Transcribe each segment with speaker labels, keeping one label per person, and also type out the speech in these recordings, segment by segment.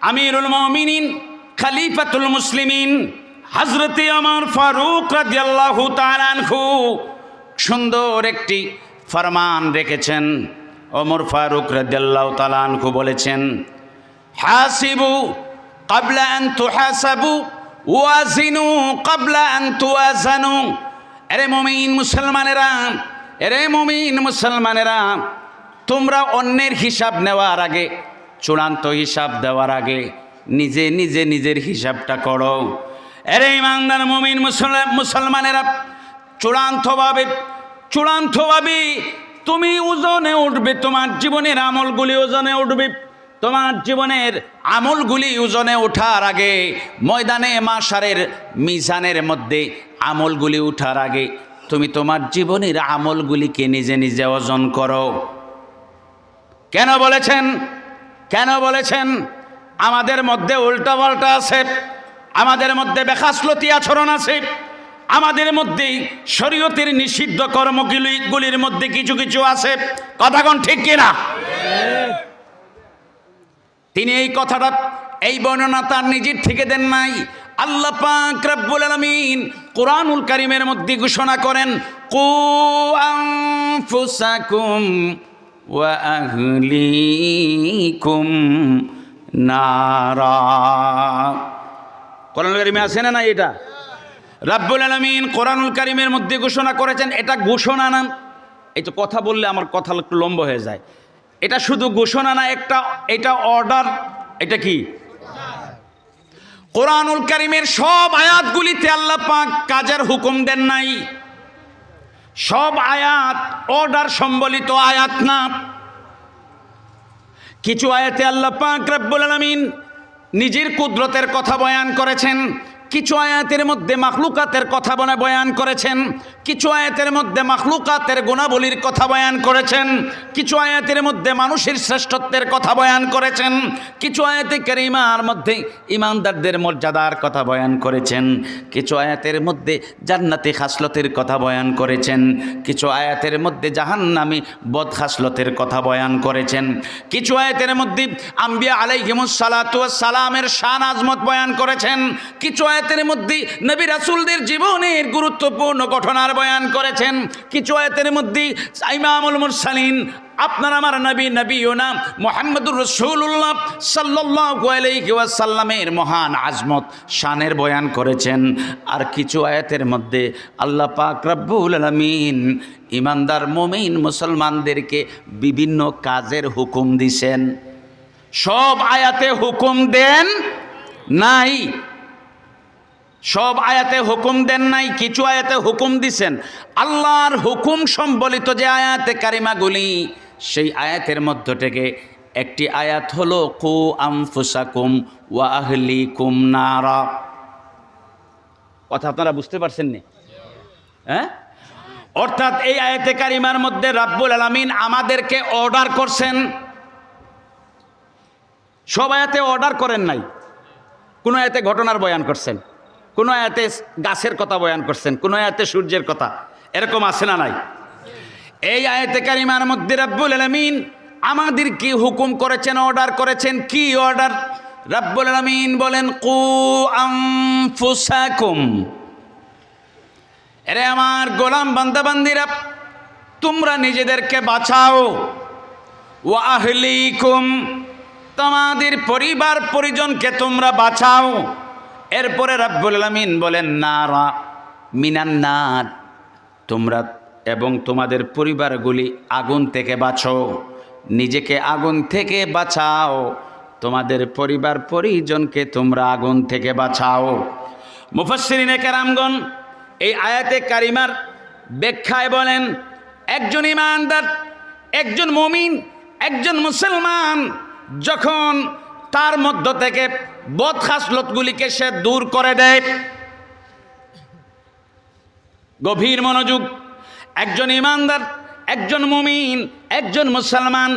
Speaker 1: আমিরুল মুমিনিন খলিফাতুল মুসলিমিন হযরতে ওমর ফারুক রাদিয়াল্লাহু তাআলা আনহু সুন্দর একটি ফরমান রেখেছেন। ওমর ফারুক রাদিয়াল্লাহু তাআলা আনহু বলেছেন, হাসিবু ক্বাবলা আন তুহাসাবু ওয়াজিনু ক্বাবলা আন তুওয়াজানু। এরে মুমিন মুসলমানেরা, এরে মুমিন মুসলমানেরা, তোমরা অন্যের হিসাব নেওয়ার আগে, চূড়ান্ত হিসাব দেওয়ার আগে নিজে নিজে নিজের হিসাবটা করো। এরে ইমানদার মুমিন মুসলমানেরা, চূড়ান্তভাবে তুমি ওজনে উঠবে, তোমার জীবনের আমলগুলি ওজনে উঠবে। তোমার জীবনের আমলগুলি ওজনে ওঠার আগে, ময়দানে মাশারের মিজানের মধ্যে আমলগুলি ওঠার আগে তুমি তোমার জীবনের আমলগুলিকে নিজে নিজে ওজন করো। কেন বলেছেন? আমাদের মধ্যে উল্টাপাল্টা আছে, আমাদের মধ্যে বেখাসলতি আচরণ আছে, আমাদের মধ্যে শরীয়তের নিষিদ্ধ কর্মগুলির মধ্যে কিছু কিছু আছে। কথা কোন ঠিক কিনা? তিনি এই কথাটা, এই বর্ণনা তার নিজের থেকে দেন নাই। আল্লাহ পাক রব্বুল আলামিন কোরআনুল কারীমের মধ্যে ঘোষণা করেন, কু আনফুসাকুম ওয়া আহলিকুম নারা। কোরআনুল কারীমে আছে না এটা? রব্বুল আলামিন কোরআনুল কারীমের মধ্যে ঘোষণা করেছেন। এটা ঘোষণা না, এই তো কথা বললে আমার কথা একটু লম্বা হয়ে যায়। এটা শুধু ঘোষণা না, এটা অর্ডার। এটা কি? কোরআনুল কারীমের সব আয়াতগুলিতে আল্লাহ পাক কাজের হুকুম দেন নাই। সব আয়াত অর্ডার সম্বলিত আয়াত না। কিছু আয়াতে আল্লাহ পাক রব্বুল আলামিন নিজের কুদরতের কথা বয়ান করেছেন, কিছু আয়াতের মধ্যে মাখলুকাতের কথা বয়ান করেছেন, কিছু আয়াতের মধ্যে মাখলুকাতের গুণাবলীর কথা বয়ান করেছেন, কিছু আয়াতের মধ্যে মানুষের শ্রেষ্ঠত্বের কথা বয়ান করেছেন, কিছু আয়াতে কারিমার মধ্যে ইমানদারদের মর্যাদার কথা বয়ান করেছেন, কিছু আয়াতের মধ্যে জান্নাতি খাসলতের কথা বয়ান করেছেন, কিছু আয়াতের মধ্যে জাহান্নামী বদ খাসলতের কথা বয়ান করেছেন, কিছু আয়াতের মধ্যে আম্বিয়া আলাইহিমুস সালাতু ওয়াস সালামের শান আজমত বয়ান করেছেন, কিছু আয়াতের মধ্যে নবী রাসূলদের জীবনের গুরুত্বপূর্ণ ঘটনার বয়ান করেছেন, কিছু আয়াতের মধ্যে ইমামুল মুরসালিন আপনার আমার নবীনা মুহাম্মদুর রাসূলুল্লাহ সাল্লাল্লাহু আলাইহি ওয়াসাল্লামের মহান আজমত শানের বয়ান করেছেন। আর কিছু আয়াতের মধ্যে আল্লাহ পাক রব্বুল আলামিন ইমানদার মুমিন মুসলমানদেরকে বিভিন্ন কাজের হুকুম দিয়েছেন। সব আয়াতে হুকুম দেন নাই, সব আয়াতে হুকুম দেন নাই, কিছু আয়াতে হুকুম দিছেন। আল্লাহর হুকুম সম্বলিত যে আয়াতে কারিমাগুলি, সেই আয়াতের মধ্য থেকে একটি আয়াত হলো কু আনফুসাকুম ওয়া আহলিকুম নারা। কথা আপনারা বুঝতে পারছেন নি? হ্যাঁ, অর্থাৎ এই আয়াতে কারিমার মধ্যে রাব্বুল আলামিন আমাদেরকে অর্ডার করছেন। সব আয়াতে অর্ডার করেন নাই, কোন আয়াতে ঘটনার বয়ান করছেন, কোন আয়াতে গাছের কথা বয়ান করছেন, কোন আয়াতে সূর্যের কথা, এরকম আছে না নাই? এই আয়াতে কারিমার মধ্যে রাব্বুল আলামিন আমাদের কি হুকুম করেছেন, অর্ডার করেছেন। কি অর্ডার? রাব্বুল আলামিন বলেন, কু আনফুসাকুম, এরে আমার গোলাম বান্দাবান্দিরা, তোমরা নিজেদেরকে বাঁচাও। ওয়া আহলিকুম, তোমাদের পরিবার পরিজনকে তোমরা বাঁচাও। এরপরে রাব্বুল আলামিন বলেন, নারা মিনান নার, তোমরা এবং তোমাদের পরিবারগুলি আগুন থেকে বাঁচো। নিজেকে আগুন থেকে বাঁচাও, তোমাদের পরিবার পরিজনকে তোমরা আগুন থেকে বাঁচাও। মুফাসসিরিনে কেরামগণ এই আয়াতে কারিমার ব্যাখ্যায় বলেন, একজন ইমানদার, একজন মুমিন, একজন মুসলমান যখন তার মধ্য থেকে বদ খাসলতগুলিকে সে দূর করে দেয়, গভীর মনোযোগ, একজন ইমানদার, একজন মুমিন, একজন মুসলমান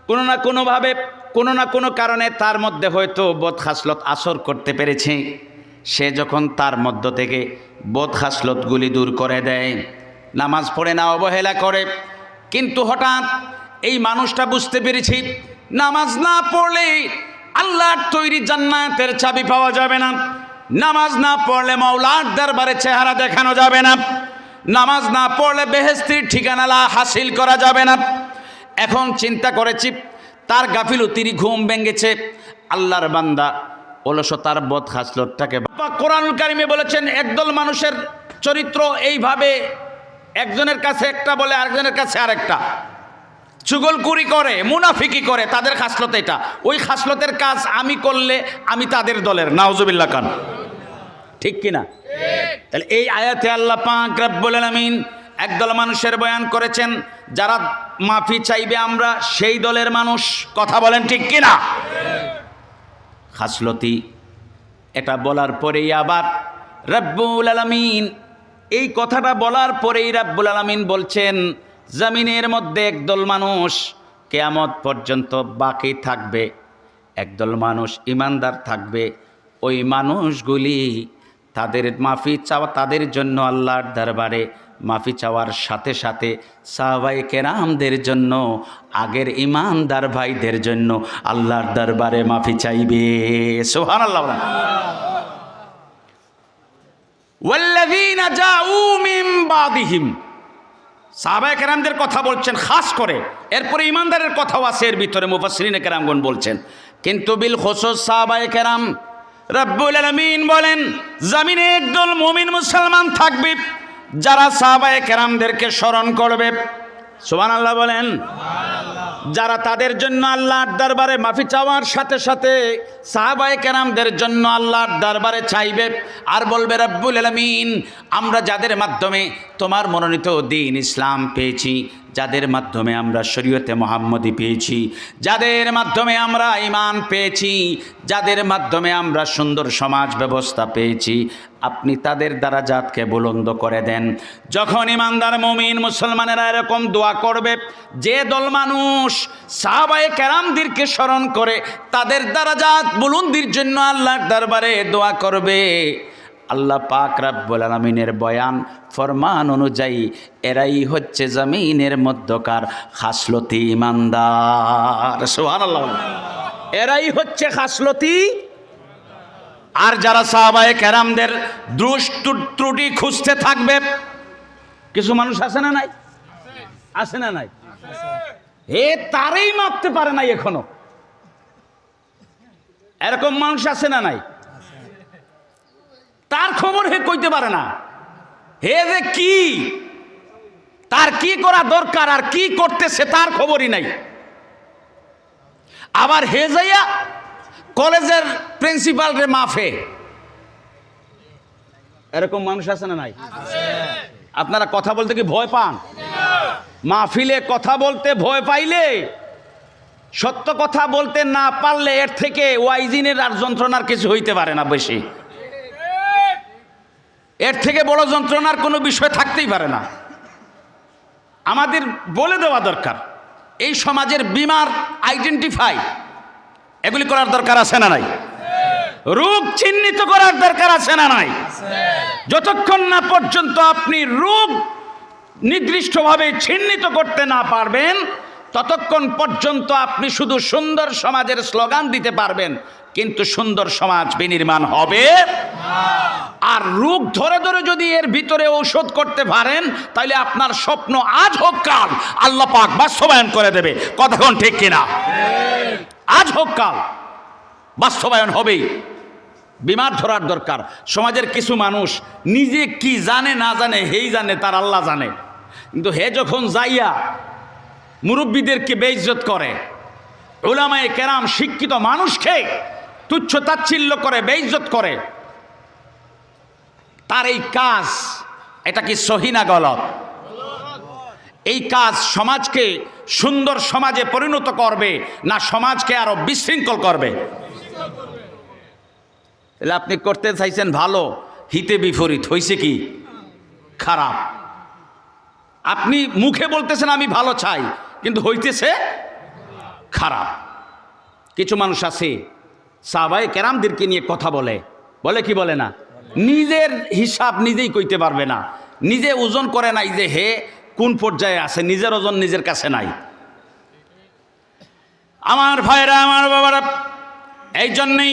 Speaker 1: কোনো না কোনোভাবে, কোনো না কোনো কারণে তার মধ্যে হয়তো বদ খাসলত আসর করতে পেরেছে। সে যখন তার মধ্য থেকে বদ খাসলতগুলি দূর করে দেয়, নামাজ পড়ে না, অবহেলা করে, কিন্তু হঠাৎ এই মানুষটা বুঝতে পেরেছি নামাজ না পড়লে আল্লাহর তৈরি জান্নাতের চাবি পাওয়া যাবে না। নামাজ না পড়লে মাওলার দরবারে চেহারা দেখানো যাবে না। নামাজ না পড়লে বেহেশতের ঠিকানা হাসিল করা যাবে না। এখন চিন্তা করেছি, তার গাফিলতির ঘুম ভেঙেছে। আল্লাহর বান্দা অলসতার বদ খাসলতটাকে কোরআনুল কারিমে বলেছেন, একদল মানুষের চরিত্র এইভাবে, একজনের কাছে একটা বলে আরেকজনের কাছে আরেকটা, চুগলখুরি করে, মুনাফিকি করে, তাদের খাসলত এটা। ওই খাসলতের কাজ আমি করলে আমি তাদের দলের, নাউজুবিল্লাহ খান, ঠিক কিনা? তাহলে এই আয়াতে আল্লাহ পাক রব্বুল আলামিন একদল মানুষের বয়ান করেছেন, যারা মাফি চাইবে আমরা সেই দলের মানুষ। কথা বলেন ঠিক কিনা? খাসলতি এটা বলার পরেই আবার রব্বুল আলামিন, এই কথাটা বলার পরেই রব্বুল আলামিন বলছেন, জমিনের মধ্যে একদল মানুষ কিয়ামত পর্যন্ত বাকি থাকবে, একদল মানুষ ইমানদার থাকবে। ওই মানুষগুলি তাদের মাফি চাওয়া, তাদের জন্য আল্লাহর দরবারে মাফি চাওয়ার সাথে সাথে সাহাবায়ে কেরামদের জন্য, আগের ইমানদার ভাইদের জন্য আল্লাহর দরবারে মাফি চাইবে। সুবহানাল্লাহ। ওয়াল্লাযীনা জাউ মিন বাদিহিম, সাহাবায়ে কেরামদের কথা বলছেন খাস করে, এরপরে ইমানদারের কথাও আছে এর ভিতরে, মুফাসসিরিনে কেরামগণ বলছেন। কিন্তু বিল খুসুস সাহাবায়ে কেরাম, রব্বুল আলামিন বলেন জমিনে একদল মুমিন মুসলমান থাকবে যারা সাহাবায়ে কেরামদেরকে স্মরণ করবে। সুবহানাল্লাহ বলেন। যারা তাদের জন্য আল্লাহর দরবারে মাফি চাওয়ার সাথে সাথে সাহাবায়ে কেরামদের জন্য আল্লাহর দরবারে চাইবে আর বলবে, রব্বুল আলামিন আমরা যাদের মাধ্যমে তোমার মনোনীত দ্বীন ইসলাম পেয়েছি, যাদের মাধ্যমে আমরা শরীয়তে মুহাম্মদী পেয়েছি, যাদের মাধ্যমে আমরা ঈমান পেয়েছি, যাদের মাধ্যমে আমরা সুন্দর সমাজ ব্যবস্থা পেয়েছি, আপনি তাদের দারাজাতকে বুলন্দ করে দেন। যখন ইমানদার মুমিন মুসলমানেরা এরকম দোয়া করবে, যে দল মানুষ সাহাবায়ে কেরামদেরকে স্মরণ করে তাদের দারাজাত বুলন্দির জন্য আল্লাহর দরবারে দোয়া করবে, আল্লাহ পাক রব্বুল আলামিনের বয়ান ফরমান অনুযায়ী এরাই হচ্ছে জমিনের মধ্যকার খাসলতি ইমানদার। সুবহানাল্লাহ। এরাই হচ্ছে খাসলতি। আর যারা সাহাবায়ে কেরামদের দোষ ত্রুটি খুঁজতে থাকবে, কিছু মানুষ আছে না নাই? আছে না নাই? হে তারই মাপতে পারে নাই এখনো, এরকম মানুষ আছে না নাই? তার খবর হে কইতে পারে না, হে যে কি, তার কি করা দরকার আর কি করতেছে তার খবরই নাই। আবার হে যাইয়া কলেজের প্রিন্সিপাল রে মাফে, এরকম মানুষ আছে না নাই? আপনারা কথা বলতে কি ভয় পান? মাহফিলে কথা বলতে ভয় পাইলে, সত্য কথা বলতে না পারলে এর থেকে ওয়াইজিনের আর যন্ত্রণার কিছু হইতে পারে না বেশি। এর থেকে বড় যন্ত্রণার কোনো বিষয় থাকতেই পারে না। আমাদের বলে দেওয়া দরকার, এই সমাজের বিমার আইডেন্টিফাই এগুলি করার দরকার আছে না নাই? রোগ চিহ্নিত করার দরকার আছে না নাই? যতক্ষণ না পর্যন্ত আপনি রোগ নির্দিষ্টভাবে চিহ্নিত করতে না পারবেন, ততক্ষণ পর্যন্ত আপনি শুধু সুন্দর সমাজের স্লোগান দিতে পারবেন, কিন্তু সুন্দর সমাজ বিনির্মাণ হবে। আর রোগ ধরে ধরে যদি এর ভিতরে ঔষধ করতে পারেন, তাহলে আপনার স্বপ্ন আজ হোক কাল আল্লাহ পাক বাস্তবায়ন করে দেবে। কতক্ষণ ঠিক কিনা? আজ হোক কাল বাস্তবায়ন হবেই। বিমার ধরার দরকার। সমাজের কিছু মানুষ নিজে কি জানে না জানে, হেই জানে, তার আল্লাহ জানে, কিন্তু হে যখন যাইয়া মুরব্বীদেরকে বেইজ্জত করে, উলামায়ে কেরাম শিক্ষিত মানুষকে তুচ্ছ তাচ্ছিল্য করে, বেইজ্জত করে, তার এই কাজ এটা কি সহি না গলত? এই কাজ সমাজকে সুন্দর সমাজে পরিণত করবে না সমাজকে আরো বিশৃঙ্খল করবে? তাহলে আপনি করতে চাইছেন ভালো, হিতে বিপরীত হয়েছে কি খারাপ। আপনি মুখে বলতেছেন আমি ভালো চাই, কিন্তু হইতেছে খারাপ। কিছু মানুষ আছে সাহাবায়ে কেরামদেরকে নিয়ে কথা বলে, বলে কি বলে না, নিজের হিসাব নিজেই কইতে পারবে না, নিজে ওজন করে নাই যে হে কোন পর্যায়ে আছে, নিজের ওজন নিজের কাছে নাই। আমার ভাইরা, আমার বাবারা, এই জন্যই